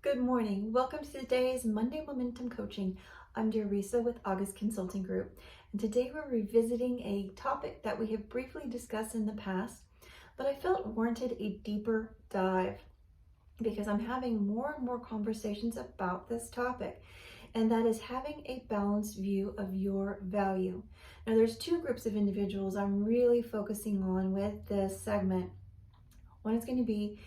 Good morning. Welcome to today's Monday Momentum Coaching. I'm Dorisa with August Consulting Group, and today we're revisiting a topic that we have briefly discussed in the past, but I felt warranted a deeper dive because I'm having more and more conversations about this topic, and that is having a balanced view of your value. Now, there's two groups of individuals I'm really focusing on with this segment. One is going to be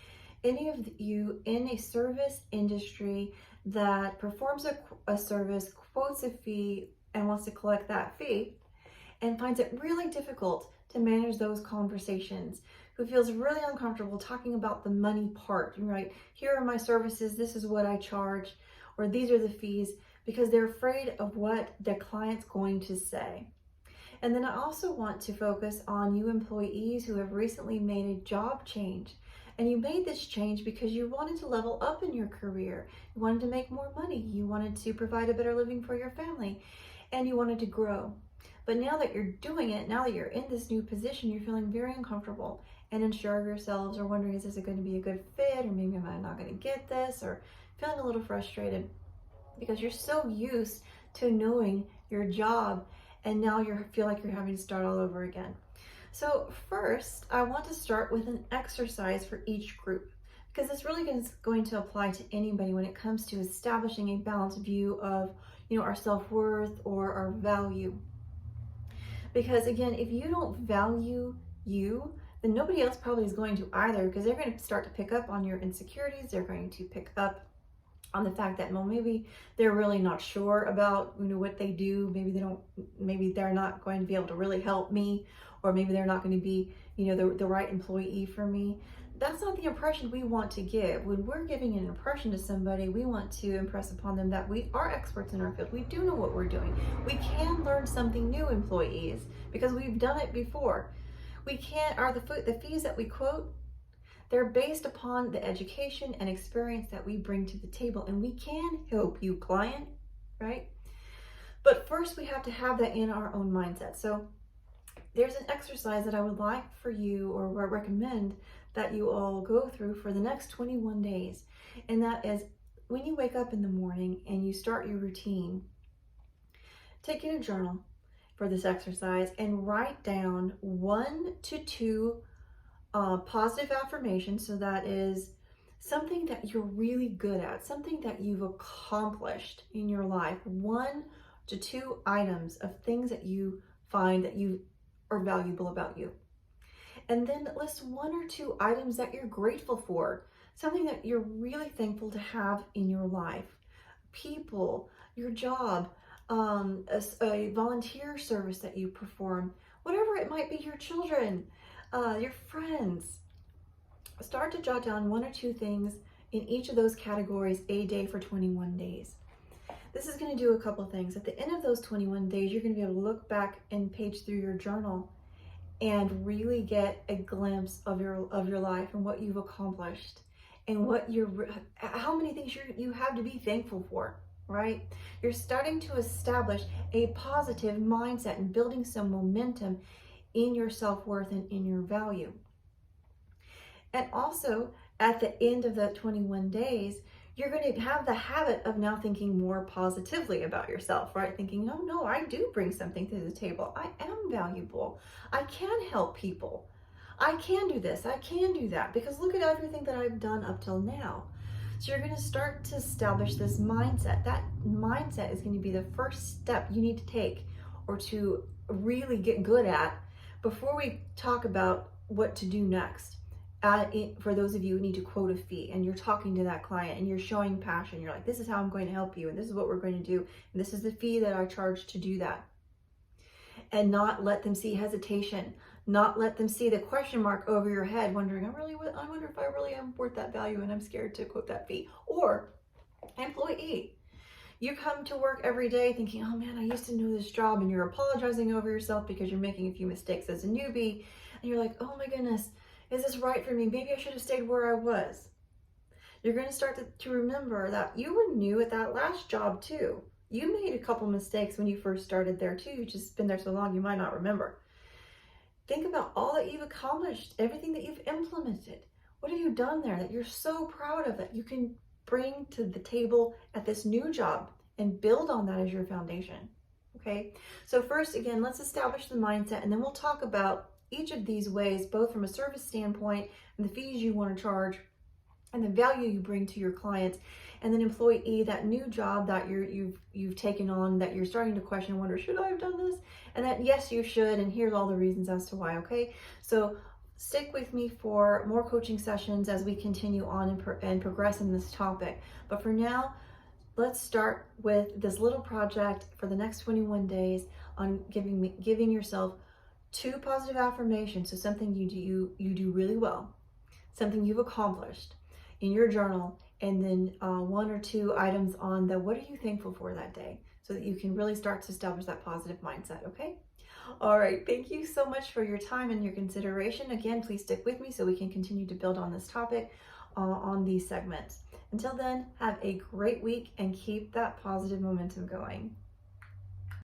any of you in a service industry that performs a service, quotes a fee, and wants to collect that fee, and finds it really difficult to manage those conversations, who feels really uncomfortable talking about the money part, right? Here are my services, this is what I charge, or these are the fees, because they're afraid of what the client's going to say. And then I also want to focus on you employees who have recently made a job change. And you made this change because you wanted to level up in your career. You wanted to make more money. You wanted to provide a better living for your family. And you wanted to grow. But now that you're doing it, now that you're in this new position, you're feeling very uncomfortable and unsure of yourselves, or wondering, is this going to be a good fit? Or maybe am I not going to get this? Or feeling a little frustrated because you're so used to knowing your job, and now you feel like you're having to start all over again. So first, I want to start with an exercise for each group, because this really is going to apply to anybody when it comes to establishing a balanced view of, our self-worth or our value. Because again, if you don't value you, then nobody else probably is going to either, because they're going to start to pick up on your insecurities. They're going to pick up on the fact that, well, maybe they're really not sure about what they do. Maybe they're not going to be able to really help me, or maybe they're not going to be the right employee for me. That's not the impression we want to give. When we're giving an impression to somebody, we want to impress upon them that we are experts in our field. We do know what we're doing. We can learn something new, employees, because we've done it before. The fees that we quote, they're based upon the education and experience that we bring to the table, and we can help you, client, right? But first, we have to have that in our own mindset. So there's an exercise that I would like for you, or recommend that you all go through for the next 21 days. And that is, when you wake up in the morning and you start your routine, take in a journal for this exercise and write down 1 to 2 positive affirmations. So that is something that you're really good at, something that you've accomplished in your life. 1 to 2 items of things that you find that you are valuable about you. And then list 1 or 2 items that you're grateful for, something that you're really thankful to have in your life. People, your job, a volunteer service that you perform, whatever it might be, your children, your friends. Start to jot down 1 or 2 things in each of those categories a day for 21 days. This is going to do a couple things. At the end of those 21 days, you're going to be able to look back and page through your journal and really get a glimpse of your life and what you've accomplished, and how many things you have to be thankful for, right? You're starting to establish a positive mindset and building some momentum in your self-worth and in your value. And also, at the end of the 21 days, you're going to have the habit of now thinking more positively about yourself, right? Thinking, oh no, I do bring something to the table. I am valuable. I can help people. I can do this. I can do that, because look at everything that I've done up till now. So you're going to start to establish this mindset. That mindset is going to be the first step you need to take, or to really get good at, before we talk about what to do next. For those of you who need to quote a fee, and you're talking to that client and you're showing passion, you're like, this is how I'm going to help you, and this is what we're going to do, and this is the fee that I charge to do that. And not let them see hesitation, not let them see the question mark over your head, wondering, I wonder if I really am worth that value, and I'm scared to quote that fee. Or employee, you come to work every day thinking, oh man, I used to know this job, and you're apologizing over yourself because you're making a few mistakes as a newbie, and you're like, oh my goodness, is this right for me? Maybe I should have stayed where I was. You're going to start to remember that you were new at that last job too. You made a couple mistakes when you first started there too. You've just been there so long, you might not remember. Think about all that you've accomplished, everything that you've implemented. What have you done there that you're so proud of, that you can bring to the table at this new job and build on that as your foundation. Okay, so first, again, let's establish the mindset, and then we'll talk about each of these ways, both from a service standpoint and the fees you want to charge and the value you bring to your clients. And then employee, that new job that you've taken on, that you're starting to question and wonder, should I have done this? And that yes, you should, and here's all the reasons as to why. Okay, so stick with me for more coaching sessions as we continue on and progress in this topic. But for now, let's start with this little project for the next 21 days on giving yourself 2 positive affirmations. So something you do really well, something you've accomplished in your journal, and then 1 or 2 items on the what are you thankful for that day, so that you can really start to establish that positive mindset. Okay. All right. Thank you so much for your time and your consideration. Again, please stick with me so we can continue to build on this topic on these segments. Until then, have a great week and keep that positive momentum going.